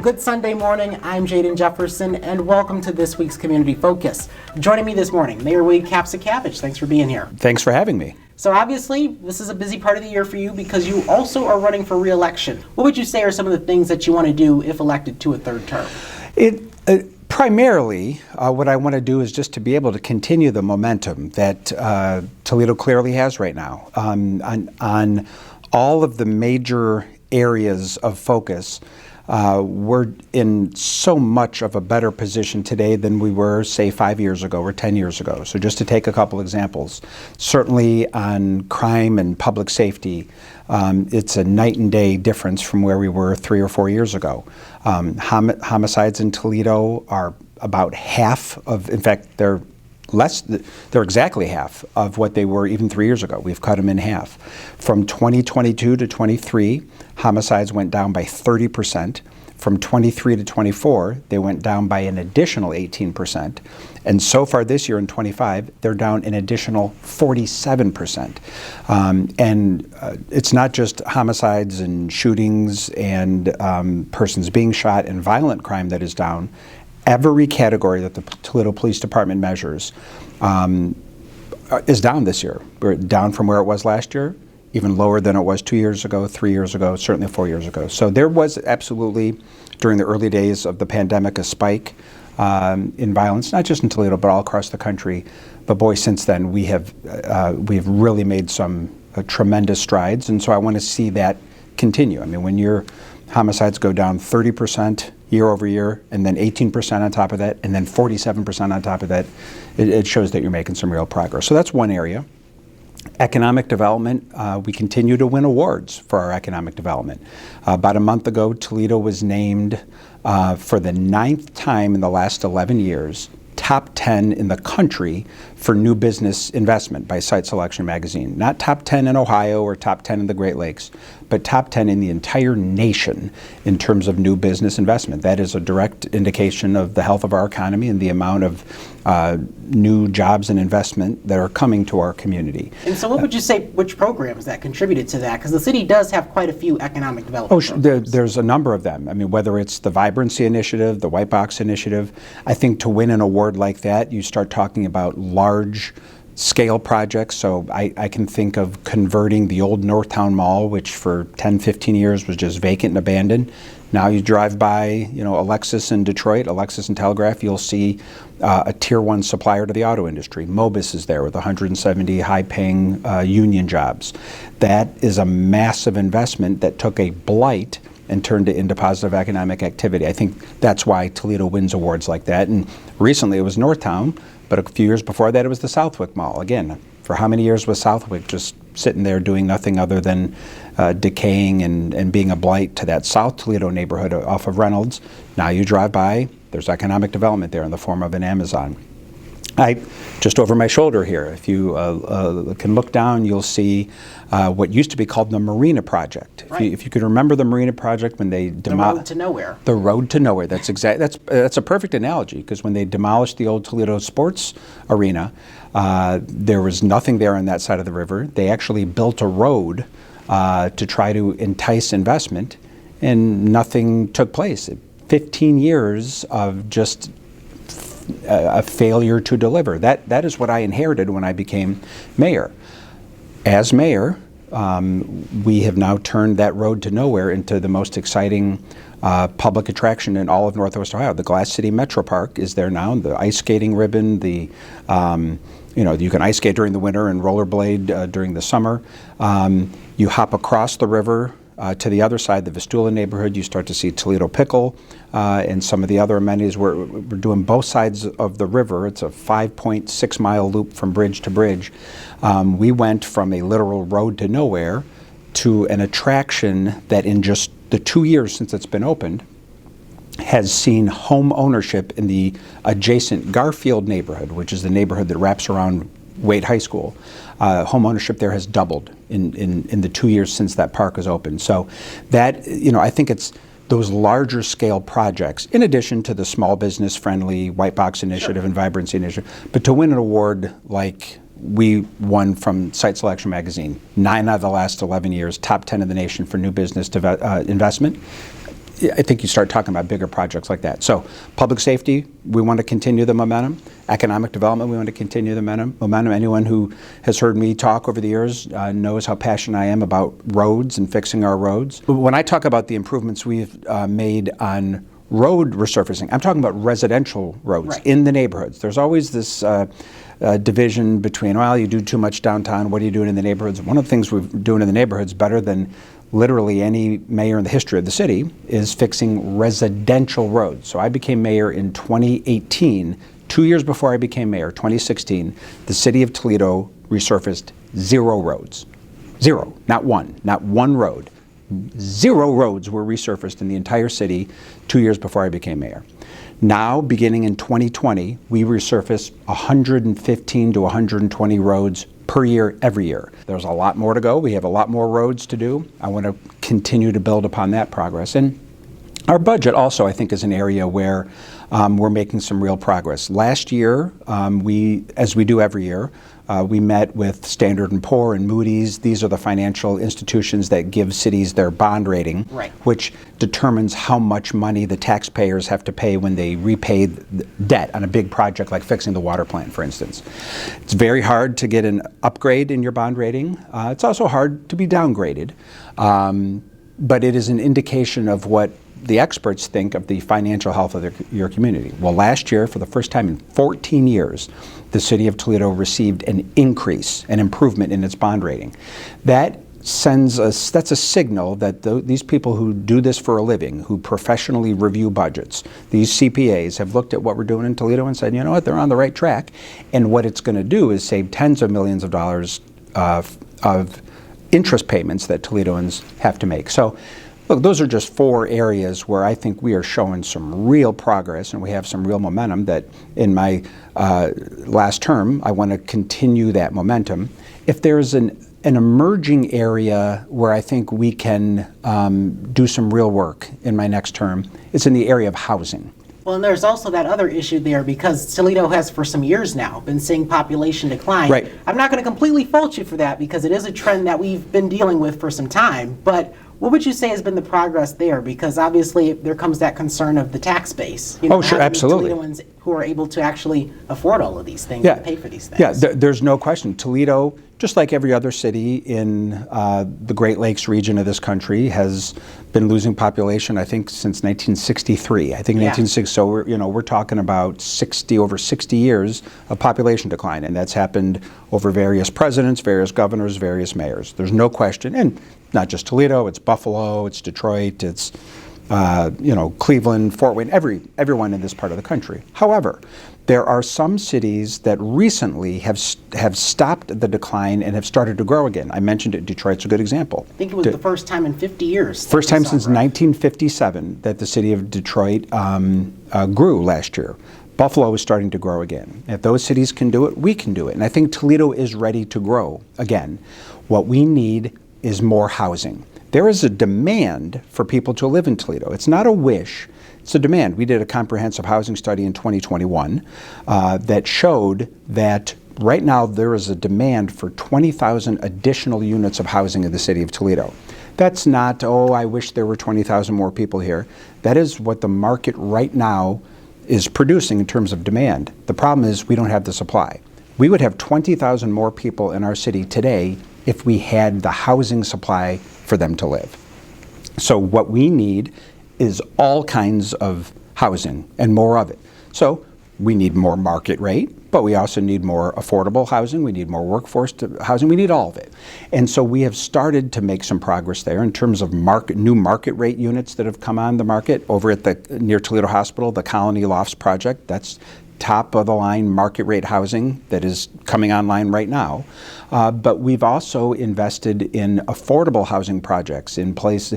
Good Sunday morning, I'm Jaden Jefferson, and welcome to this week's Community Focus. Joining me this morning, Mayor Wade Kapszukiewicz. Thanks for being here. Thanks for having me. So obviously, this is a busy part of the year for you because you also are running for re-election. What would you say are some of the things that you want to do if elected to a third term? Primarily, what I want to do is just to be able to continue the momentum that Toledo clearly has right now on all of the major areas of focus. We're in so much of a better position today than we were, say, 5 years ago or 10 years ago. So just to take a couple examples, certainly on crime and public safety, it's a night and day difference from where we were 3 or 4 years ago. Homicides in Toledo are about half of, in fact, they're exactly half of what they were even 3 years ago. We've cut them in half. From 2022 to 23, homicides went down by 30%. From 23 to 24, they went down by an additional 18%. And so far this year in 25, they're down an additional 47%. It's not just homicides and shootings and persons being shot and violent crime that is down. Every category that the Toledo Police Department measures is down this year. We're down from where it was last year, even lower than it was 2 years ago, 3 years ago, certainly 4 years ago. So there was absolutely, during the early days of the pandemic, a spike in violence, not just in Toledo, but all across the country. But boy, since then, we've really made some tremendous strides, and so I want to see that continue. I mean, when your homicides go down 30% year over year, and then 18% on top of that, and then 47% on top of that, it shows that you're making some real progress. So that's one area. Economic development, we continue to win awards for our economic development. About a month ago, Toledo was named for the 9th time in the last 11 years, top 10 in the country for new business investment by Site Selection magazine. Not top 10 in Ohio or top 10 in the Great Lakes, but top 10 in the entire nation in terms of new business investment. That is a direct indication of the health of our economy and the amount of new jobs and investment that are coming to our community. And so what would you say, which programs that contributed to that? Because the city does have quite a few economic development programs. There's a number of them. I mean, whether it's the Vibrancy Initiative, the White Box Initiative, I think to win an award like that, you start talking about large scale projects. So I can think of converting the old Northtown Mall, which for 10, 15 years was just vacant and abandoned. Now you drive by, Alexis in Detroit, Alexis and Telegraph, you'll see a tier 1 supplier to the auto industry. Mobis is there with 170 high-paying union jobs. That is a massive investment that took a blight and turned it into positive economic activity. I think that's why Toledo wins awards like that. And recently it was Northtown, but a few years before that it was the Southwick Mall. Again, for how many years was Southwick just sitting there doing nothing other than decaying and being a blight to that South Toledo neighborhood off of Reynolds? Now you drive by, there's economic development there in the form of an Amazon. Just over my shoulder here, if you can look down, you'll see what used to be called the Marina Project. Right. If you could remember the Marina Project when they demolished the road to nowhere. The road to nowhere. That's a perfect analogy, because when they demolished the old Toledo Sports Arena, there was nothing there on that side of the river. They actually built a road to try to entice investment, and nothing took place. 15 years of just a failure to deliver. That is what I inherited when I became mayor. As mayor, we have now turned that road to nowhere into the most exciting public attraction in all of Northwest Ohio. The Glass City Metro Park is there now. The ice skating ribbon, you can ice skate during the winter and rollerblade during the summer. You hop across the river to the other side, the Vistula neighborhood, you start to see Toledo Pickle and some of the other amenities. We're doing both sides of the river. It's a 5.6 mile loop from bridge to bridge. We went from a literal road to nowhere to an attraction that in just the 2 years since it's been opened has seen home ownership in the adjacent Garfield neighborhood, which is the neighborhood that wraps around Wade High School. Home ownership there has doubled in the 2 years since that park was opened. So that, I think it's those larger scale projects, in addition to the small business friendly White Box Initiative and Vibrancy Initiative, but to win an award like we won from Site Selection magazine, 9 out of the last 11 years, top 10 in the nation for new business investment. I think you start talking about bigger projects like that. So public safety, we want to continue the momentum. Economic development, we want to continue the momentum. Anyone who has heard me talk over the years knows how passionate I am about roads and fixing our roads. But when I talk about the improvements we've made on road resurfacing, I'm talking about residential roads in the neighborhoods. There's always this division between, well, you do too much downtown, what are you doing in the neighborhoods? One of the things we're doing in the neighborhoods better than literally any mayor in the history of the city is fixing residential roads. So I became mayor in 2018. 2 years before I became mayor, 2016, the city of Toledo resurfaced 0 roads. 0, not one road. 0 roads were resurfaced in the entire city 2 years before I became mayor. Now, beginning in 2020, we resurface 115 to 120 roads per year, every year. There's a lot more to go. We have a lot more roads to do. I want to continue to build upon that progress. And our budget also, I think, is an area where we're making some real progress. Last year, as we do every year, we met with Standard & Poor and Moody's. These are the financial institutions that give cities their bond rating, which determines how much money the taxpayers have to pay when they repay the debt on a big project like fixing the water plant, for instance. It's very hard to get an upgrade in your bond rating. It's also hard to be downgraded, but it is an indication of what the experts think of the financial health of your community. Well, last year, for the first time in 14 years, the city of Toledo received an increase, an improvement in its bond rating. That's a signal that these people who do this for a living, who professionally review budgets, these CPAs have looked at what we're doing in Toledo and said, you know what, they're on the right track. And what it's going to do is save tens of millions of dollars of interest payments that Toledoans have to make. So, look, those are just 4 areas where I think we are showing some real progress and we have some real momentum that in my last term, I want to continue that momentum. If there's an emerging area where I think we can do some real work in my next term, it's in the area of housing. Well, and there's also that other issue there because Toledo has for some years now been seeing population decline. Right. I'm not going to completely fault you for that because it is a trend that we've been dealing with for some time, but what would you say has been the progress there? Because obviously there comes that concern of the tax base. Oh, sure, absolutely. Toledoans who are able to actually afford all of these things and pay for these things. Yeah, there's no question. Toledo, just like every other city in the Great Lakes region of this country, has been losing population, I think, since 1963. I think 1960. So we're talking about over 60 years of population decline, and that's happened over various presidents, various governors, various mayors. There's no question, and not just Toledo. It's Buffalo, it's Detroit, it's Cleveland, Fort Wayne, everyone in this part of the country. However, there are some cities that recently have stopped the decline and have started to grow again. I mentioned it. Detroit's a good example. I think it was the first time in 50 years. First time since 1957 that the city of Detroit grew last year. Buffalo is starting to grow again. If those cities can do it, we can do it. And I think Toledo is ready to grow again. What we need is more housing. There is a demand for people to live in Toledo. It's not a wish, it's a demand. We did a comprehensive housing study in 2021 that showed that right now there is a demand for 20,000 additional units of housing in the city of Toledo. That's not, oh, I wish there were 20,000 more people here. That is what the market right now is producing in terms of demand. The problem is we don't have the supply. We would have 20,000 more people in our city today if we had the housing supply for them to live. So what we need is all kinds of housing and more of it. So we need more market rate, but we also need more affordable housing. We need more workforce housing. We need all of it. And so we have started to make some progress there in terms of new market rate units that have come on the market over at near Toledo Hospital, the Colony Lofts project. That's top of the line market rate housing that is coming online right now. But we've also invested in affordable housing projects in places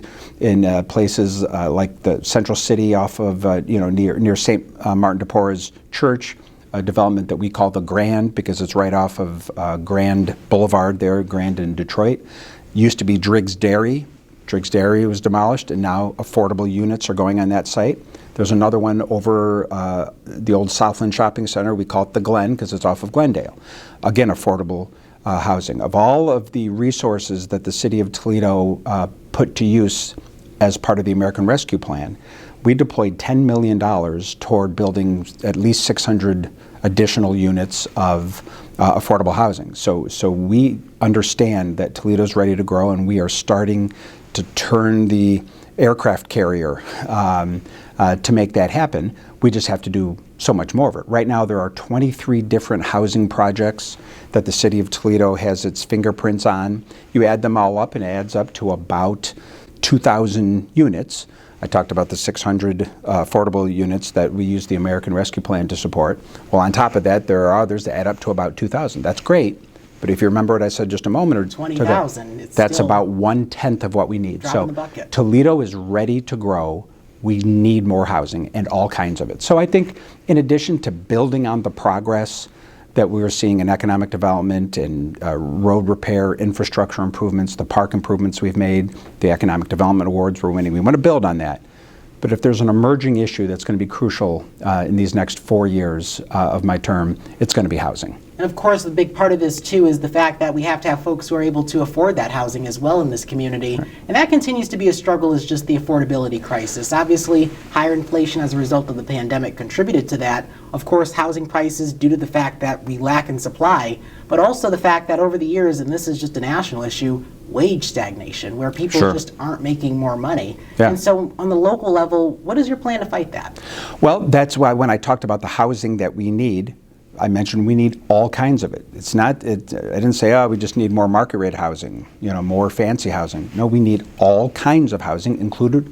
like the Central City off of near St. Martin de Porres Church, a development that we call the Grand because it's right off of Grand Boulevard there, Grand in Detroit. Used to be Driggs Dairy. Driggs Dairy was demolished, and now affordable units are going on that site. There's another one over the old Southland Shopping Center. We call it the Glen because it's off of Glendale. Again, affordable housing. Of all of the resources that the city of Toledo put to use as part of the American Rescue Plan, we deployed $10 million toward building at least 600 additional units of affordable housing. So we understand that Toledo's ready to grow, and we are starting to turn the aircraft carrier to make that happen. We just have to do so much more of it. Right now there are 23 different housing projects that the city of Toledo has its fingerprints on. You add them all up and it adds up to about 2,000 units. I talked about the 600 affordable units that we use the American Rescue Plan to support. Well, on top of that, there are others that add up to about 2,000. That's great, but if you remember what I said just a moment or 20,000. That's about 1/10 of what we need. Drop So in the bucket. Toledo is ready to grow. We need more housing and all kinds of it. So I think in addition to building on the progress that we're seeing in economic development and road repair, infrastructure improvements, the park improvements we've made, the economic development awards we're winning, we want to build on that. But if there's an emerging issue that's going to be crucial in these next 4 years of my term, it's going to be housing. And of course, a big part of this too is the fact that we have to have folks who are able to afford that housing as well in this community. Right. And that continues to be a struggle, is just the affordability crisis. Obviously, higher inflation as a result of the pandemic contributed to that. Of course, housing prices due to the fact that we lack in supply, but also the fact that over the years, and this is just a national issue, wage stagnation, where people just aren't making more money. Yeah. And so on the local level, what is your plan to fight that? Well, that's why when I talked about the housing that we need, I mentioned we need all kinds of it. It's not, I didn't say, oh, we just need more market rate housing, more fancy housing. No, we need all kinds of housing, including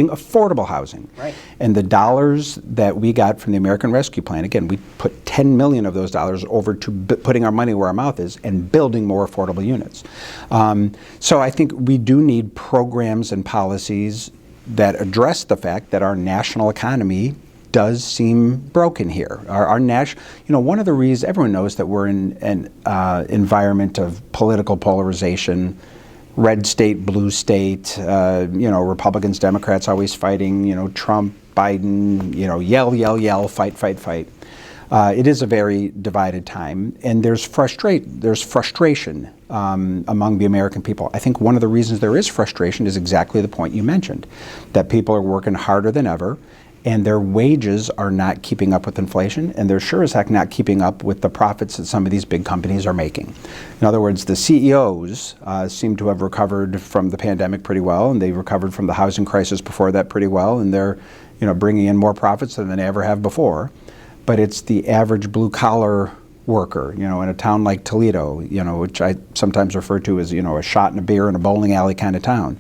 affordable housing. Right. And the dollars that we got from the American Rescue Plan, again, we put 10 million of those dollars over to putting our money where our mouth is and building more affordable units. So I think we do need programs and policies that address the fact that our national economy does seem broken here. Our one of the reasons, everyone knows that we're in an environment of political polarization, red state, blue state, Republicans, Democrats always fighting, Trump, Biden, yell, fight. It is a very divided time, and there's frustration among the American people. I think one of the reasons there is frustration is exactly the point you mentioned, that people are working harder than ever, and their wages are not keeping up with inflation, and they're sure as heck not keeping up with the profits that some of these big companies are making. In other words, the CEOs seem to have recovered from the pandemic pretty well, and they recovered from the housing crisis before that pretty well, and they're bringing in more profits than they ever have before. But it's the average blue-collar worker, in a town like Toledo, which I sometimes refer to as, a shot and a beer in a bowling alley kind of town.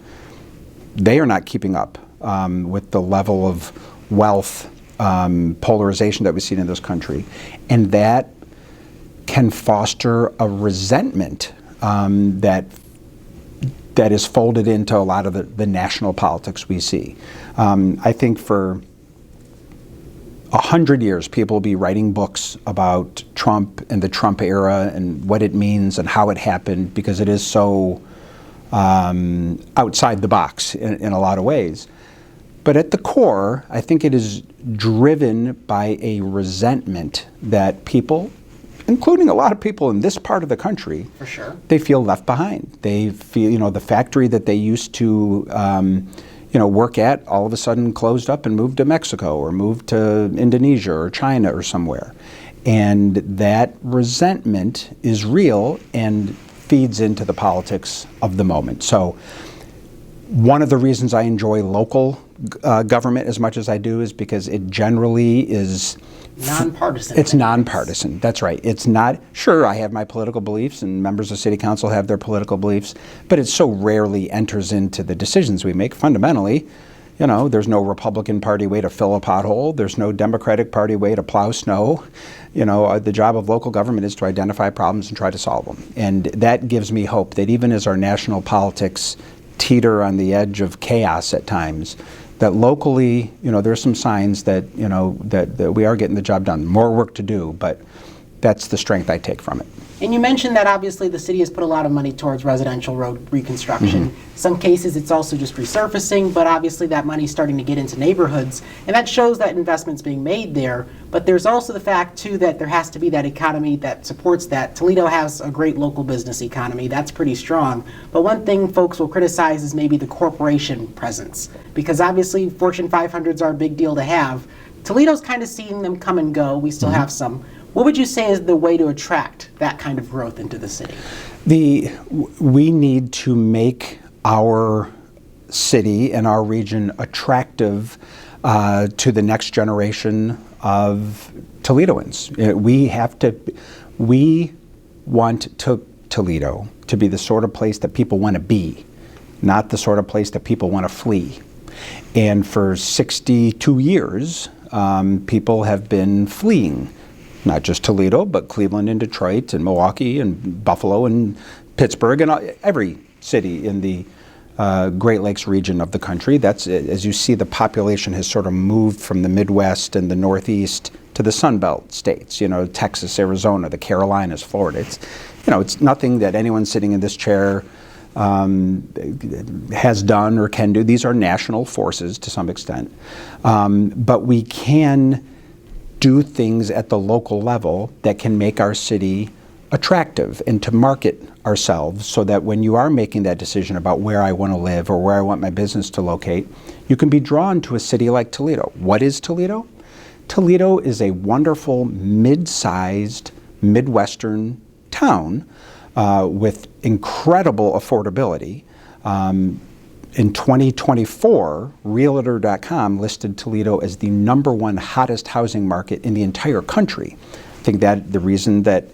They are not keeping up with the level of wealth polarization that we've seen in this country, and that can foster a resentment that is folded into a lot of the national politics we see. I think for 100 years people will be writing books about Trump and the Trump era and what it means and how it happened, because it is so outside the box in a lot of ways. But at the core, I think it is driven by a resentment that people, including a lot of people in this part of the country, for sure, they feel left behind. They feel, the factory that they used to, work at, all of a sudden closed up and moved to Mexico or moved to Indonesia or China or somewhere. And that resentment is real and feeds into the politics of the moment. So one of the reasons I enjoy local government as much as I do is because it generally is nonpartisan. It's nonpartisan. That's right. It's not, sure, I have my political beliefs and members of city council have their political beliefs, but it so rarely enters into the decisions we make. Fundamentally, there's no Republican Party way to fill a pothole. There's no Democratic Party way to plow snow. The job of local government is to identify problems and try to solve them. And that gives me hope that even as our national politics teeter on the edge of chaos at times, that locally, there's some signs that, that we are getting the job done. More work to do, but that's the strength I take from it. And you mentioned that obviously the city has put a lot of money towards residential road reconstruction. Some cases it's also just resurfacing, but obviously that money's starting to get into neighborhoods, and that shows that investment's being made there. But there's also the fact too that there has to be that economy that supports that. Toledo has a great local business economy, that's pretty strong. But one thing folks will criticize is maybe the corporation presence, because obviously Fortune 500s are a big deal to have. Toledo's kind of seeing them come and go. We still have some. What would you say is the way to attract that kind of growth into the city? We need to make our city and our region attractive to the next generation of Toledoans. We want Toledo to be the sort of place that people want to be, not the sort of place that people want to flee. And for 62 years, people have been fleeing. Not just Toledo, but Cleveland and Detroit and Milwaukee and Buffalo and Pittsburgh and every city in the Great Lakes region of the country. That's, as you see, the population has sort of moved from the Midwest and the Northeast to the Sun Belt states, Texas, Arizona, the Carolinas, Florida. It's nothing that anyone sitting in this chair has done or can do. These are national forces to some extent. But we can do things at the local level that can make our city attractive and to market ourselves so that when you are making that decision about where I want to live or where I want my business to locate, you can be drawn to a city like Toledo. What is Toledo? Toledo is a wonderful mid-sized Midwestern town with incredible affordability. In 2024, Realtor.com listed Toledo as the #1 hottest housing market in the entire country. I think that the reason that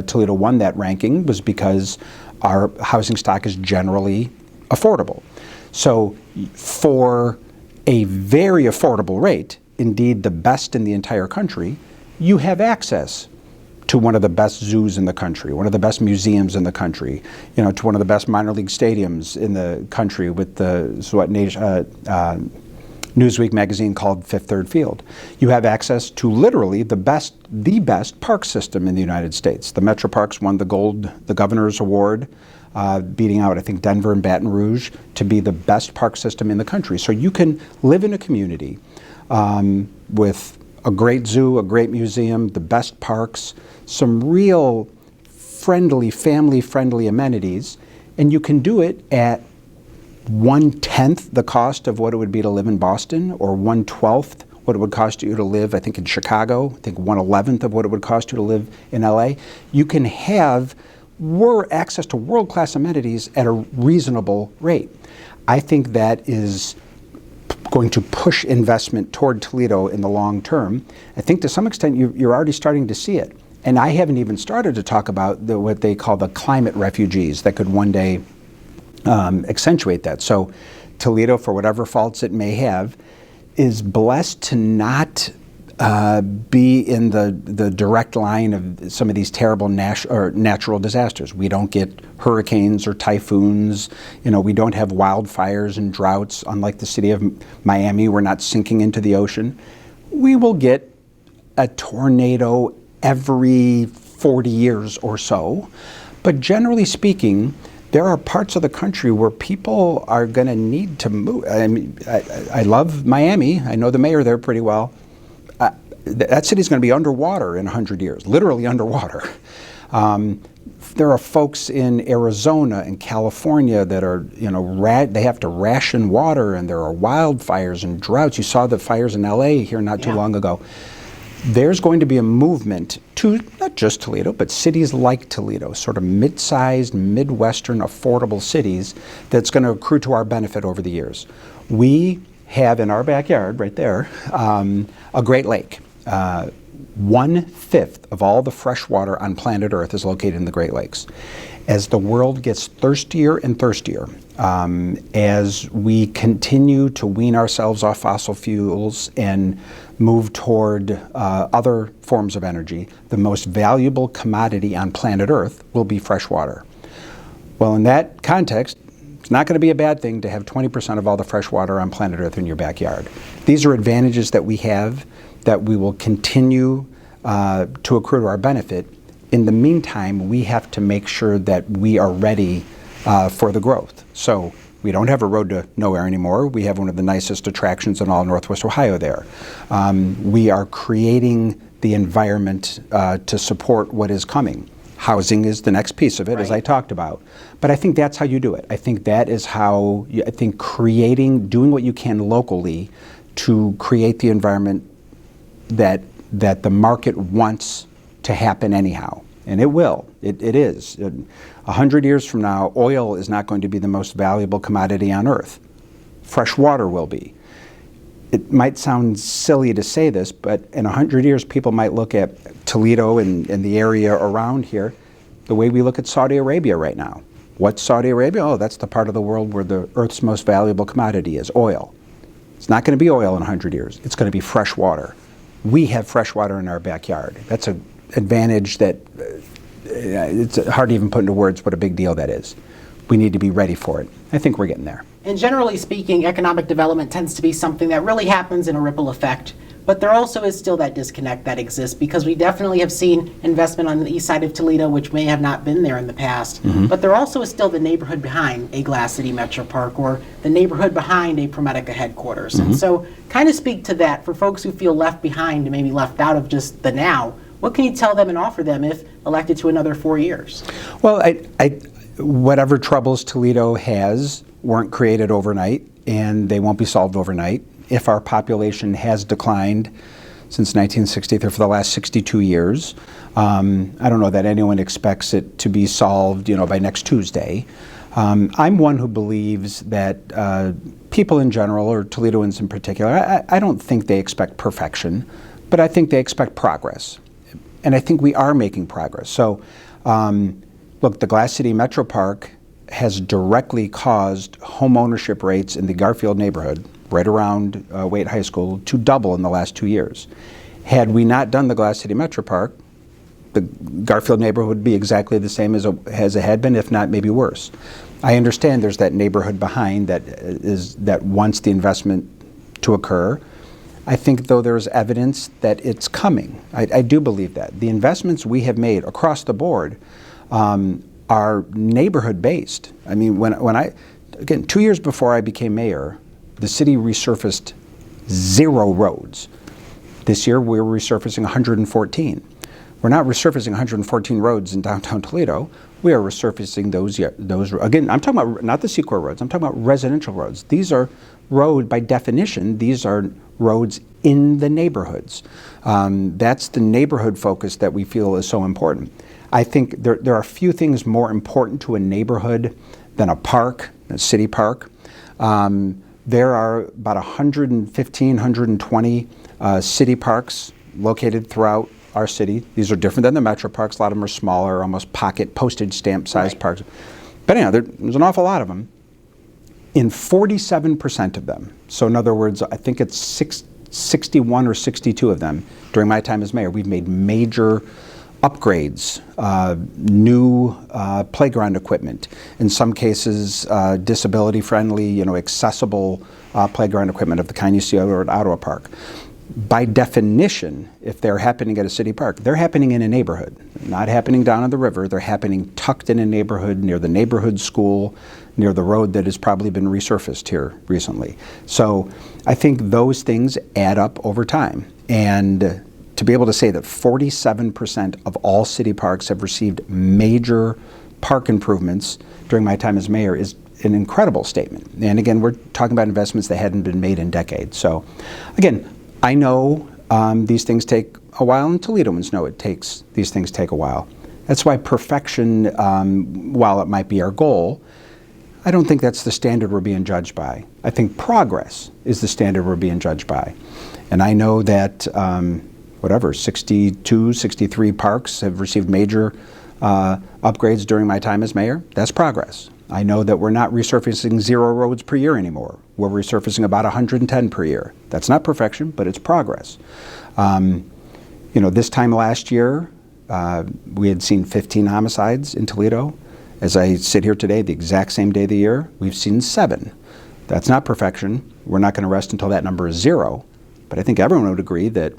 Toledo won that ranking was because our housing stock is generally affordable. So for a very affordable rate, indeed the best in the entire country, you have access to one of the best zoos in the country, one of the best museums in the country, to one of the best minor league stadiums in the country with what Newsweek magazine called Fifth Third Field. You have access to literally the best park system in the United States. The Metro Parks won the Governor's Award, beating out, I think, Denver and Baton Rouge to be the best park system in the country. So you can live in a community with a great zoo, a great museum, the best parks, some real family-friendly amenities, and you can do it at 1/10 the cost of what it would be to live in Boston, or 1/12 what it would cost you to live, I think, in Chicago, I think 1/11 of what it would cost you to live in LA. You can have access to world-class amenities at a reasonable rate. I think that is going to push investment toward Toledo in the long term. I think to some extent you're already starting to see it. And I haven't even started to talk about what they call the climate refugees that could one day accentuate that. So Toledo, for whatever faults it may have, is blessed to not be in the direct line of some of these terrible natural disasters. We don't get hurricanes or typhoons. We don't have wildfires and droughts. Unlike the city of Miami, we're not sinking into the ocean. We will get a tornado every 40 years or so. But generally speaking, there are parts of the country where people are going to need to move. I mean, I love Miami. I know the mayor there pretty well. That city's going to be underwater in 100 years, literally underwater. There are folks in Arizona and California that are, they have to ration water, and there are wildfires and droughts. You saw the fires in LA here not too long ago. There's going to be a movement to not just Toledo, but cities like Toledo, sort of mid-sized, Midwestern, affordable cities that's going to accrue to our benefit over the years. We have in our backyard, right there, a Great Lake. 1/5 of all the fresh water on planet Earth is located in the Great Lakes. As the world gets thirstier and thirstier, as we continue to wean ourselves off fossil fuels and move toward other forms of energy, the most valuable commodity on planet Earth will be fresh water. Well, in that context, it's not going to be a bad thing to have 20% of all the fresh water on planet Earth in your backyard. These are advantages that we have that we will continue to accrue to our benefit In the meantime, we have to make sure that we are ready for the growth. So we don't have a road to nowhere anymore. We have one of the nicest attractions in all Northwest Ohio there. We are creating the environment to support what is coming. Housing is the next piece of it, as I talked about. But I think that's how you do it. I think that is how, I think doing what you can locally to create the environment that the market wants to happen anyhow. And it will. It is. 100 years from now, oil is not going to be the most valuable commodity on earth. Fresh water will be. It might sound silly to say this, but in 100 years, people might look at Toledo and the area around here the way we look at Saudi Arabia right now. What's Saudi Arabia? Oh, that's the part of the world where the earth's most valuable commodity is oil. It's not going to be oil in 100 years. It's going to be fresh water. We have fresh water in our backyard. That's an advantage that it's hard to even put into words what a big deal that is. We need to be ready for it. I think we're getting there. And generally speaking, economic development tends to be something that really happens in a ripple effect. But there also is still that disconnect that exists, because we definitely have seen investment on the east side of Toledo, which may have not been there in the past. But there also is still the neighborhood behind a Glass City Metro Park, or the neighborhood behind a ProMedica headquarters. And so kind of speak to that for folks who feel left behind and maybe left out of just the now. What can you tell them and offer them if elected to another 4 years? Well, whatever troubles Toledo has weren't created overnight, and they won't be solved overnight. If our population has declined since 1963 for the last 62 years, I don't know that anyone expects it to be solved, by next Tuesday. I'm one who believes that people in general, or Toledoans in particular, I don't think they expect perfection, but I think they expect progress. And I think we are making progress. So, look, the Glass City Metro Park has directly caused home ownership rates in the Garfield neighborhood, right around Wade High School, to double in the last 2 years. Had we not done the Glass City Metro Park, the Garfield neighborhood would be exactly the same as it had been, if not maybe worse. I understand there's that neighborhood behind that wants the investment to occur. I think, though, there's evidence that it's coming. I do believe that. The investments we have made across the board are neighborhood-based. I mean, again, 2 years before I became mayor, the city resurfaced 0 roads. This year, we're resurfacing 114. We're not resurfacing 114 roads in downtown Toledo. We are resurfacing those. Again, I'm talking about not the C-Corps roads. I'm talking about residential roads. These are by definition, these are roads in the neighborhoods. That's the neighborhood focus that we feel is so important. I think there are few things more important to a neighborhood than a park, a city park. There are about 115, 120 city parks located throughout our city. These are different than the metro parks. A lot of them are smaller, almost pocket postage stamp sized parks. But anyhow, there's an awful lot of them. In 47% of them, so in other words, I think it's 61 or 62 of them, during my time as mayor, we've made major upgrades, new playground equipment, in some cases disability friendly, accessible playground equipment of the kind you see over at Ottawa Park. By definition, if they're happening at a city park, they're happening in a neighborhood. Not happening down on the river, they're happening tucked in a neighborhood, near the neighborhood school, near the road that has probably been resurfaced here recently. So I think those things add up over time. And to be able to say that 47% of all city parks have received major park improvements during my time as mayor is an incredible statement. And again, we're talking about investments that hadn't been made in decades. So again, I know these things take a while, and Toledoans know these things take a while. That's why perfection, while it might be our goal, I don't think that's the standard we're being judged by. I think progress is the standard we're being judged by. And I know that 62, 63 parks have received major upgrades during my time as mayor. That's progress. I know that we're not resurfacing 0 roads per year anymore. We're resurfacing about 110 per year. That's not perfection, but it's progress. This time last year, we had seen 15 homicides in Toledo. As I sit here today, the exact same day of the year, we've seen 7. That's not perfection. We're not going to rest until that number is 0. But I think everyone would agree that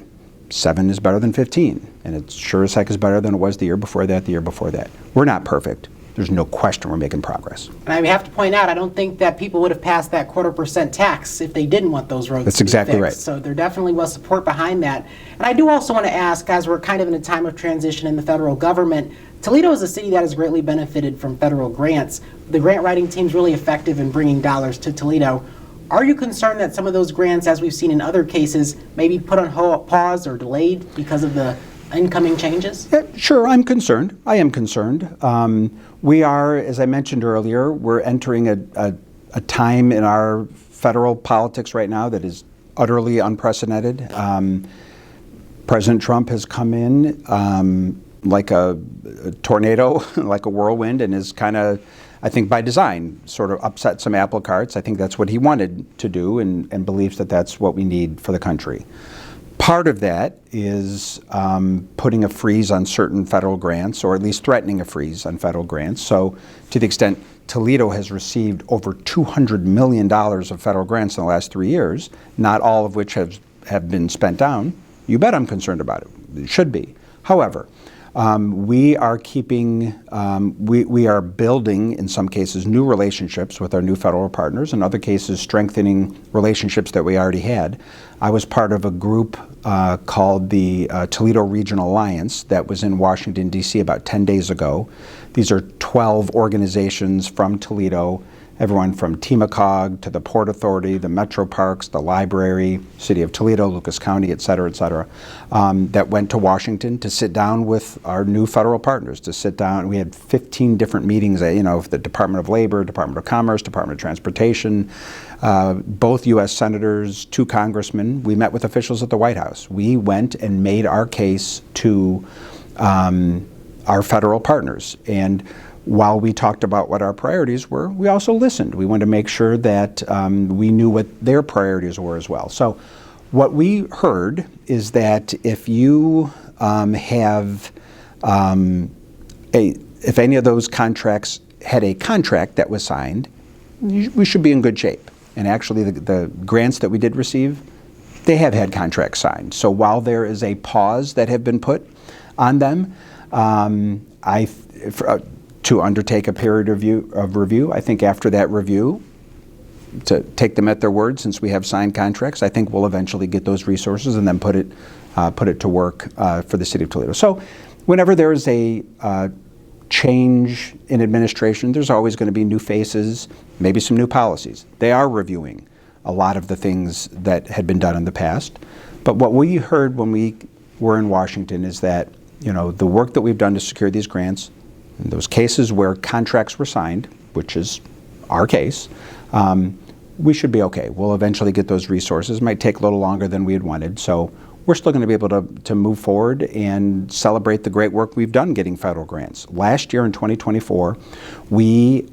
7 is better than 15, and it sure as heck is better than it was the year before that, the year before that. We're not perfect. There's no question we're making progress. And I have to point out, I don't think that people would have passed that 1/4% tax if they didn't want those roads That's to be exactly fixed. right. So there definitely was support behind that. And I do also want to ask, as we're kind of in a time of transition in the federal government, Toledo is a city that has greatly benefited from federal grants. The grant writing team's really effective in bringing dollars to Toledo. Are you concerned that some of those grants, as we've seen in other cases, may be put on pause or delayed because of the incoming changes? Yeah, sure, I'm concerned. I am concerned. We are, as I mentioned earlier, we're entering a time in our federal politics right now that is utterly unprecedented. President Trump has come in like a tornado, like a whirlwind, and is kind of, I think by design, sort of upset some apple carts. I think that's what he wanted to do and believes that that's what we need for the country. Part of that is putting a freeze on certain federal grants, or at least threatening a freeze on federal grants. So to the extent Toledo has received over $200 million of federal grants in the last 3 years, not all of which have been spent down, you bet I'm concerned about it. It should be. However, we are building, in some cases, new relationships with our new federal partners, in other cases, strengthening relationships that we already had. I was part of a group called the Toledo Regional Alliance that was in Washington, D.C. about 10 days ago. These are 12 organizations from Toledo, everyone from TMACOG to the Port Authority, the Metro Parks, the Library, City of Toledo, Lucas County, et cetera, that went to Washington to sit down with our new federal partners, to sit down. We had 15 different meetings, with the Department of Labor, Department of Commerce, Department of Transportation, both U.S. senators, 2 congressmen. We met with officials at the White House. We went and made our case to our federal partners. And while we talked about what our priorities were, we also listened. We wanted to make sure that we knew what their priorities were as well. So what we heard is that if you if any of those contracts had a contract that was signed, we should be in good shape. And actually the grants that we did receive, they have had contracts signed. So while there is a pause that have been put on them, to undertake a period of review. I think after that review, to take them at their word, since we have signed contracts, I think we'll eventually get those resources and then put it to work for the City of Toledo. So whenever there is a change in administration, there's always going to be new faces, maybe some new policies. They are reviewing a lot of the things that had been done in the past. But what we heard when we were in Washington is that, the work that we've done to secure these grants, in those cases where contracts were signed, which is our case, we should be okay. We'll eventually get those resources. It might take a little longer than we had wanted. So we're still going to be able to move forward and celebrate the great work we've done getting federal grants. Last year in 2024, we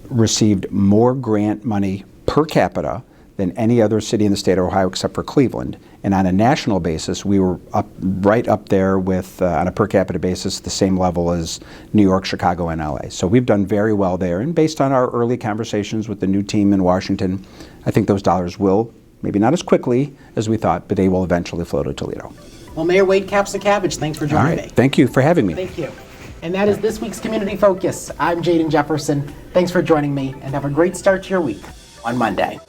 received more grant money per capita than any other city in the state of Ohio except for Cleveland. And on a national basis, we were right up there with, on a per capita basis, the same level as New York, Chicago, and LA. So we've done very well there. And based on our early conversations with the new team in Washington, I think those dollars will, maybe not as quickly as we thought, but they will eventually flow to Toledo. Well, Mayor Wade Kapszukiewicz, thanks for joining me. Thank you for having me. Thank you. And that is this week's Community Focus. I'm Jaden Jefferson. Thanks for joining me, and have a great start to your week on Monday.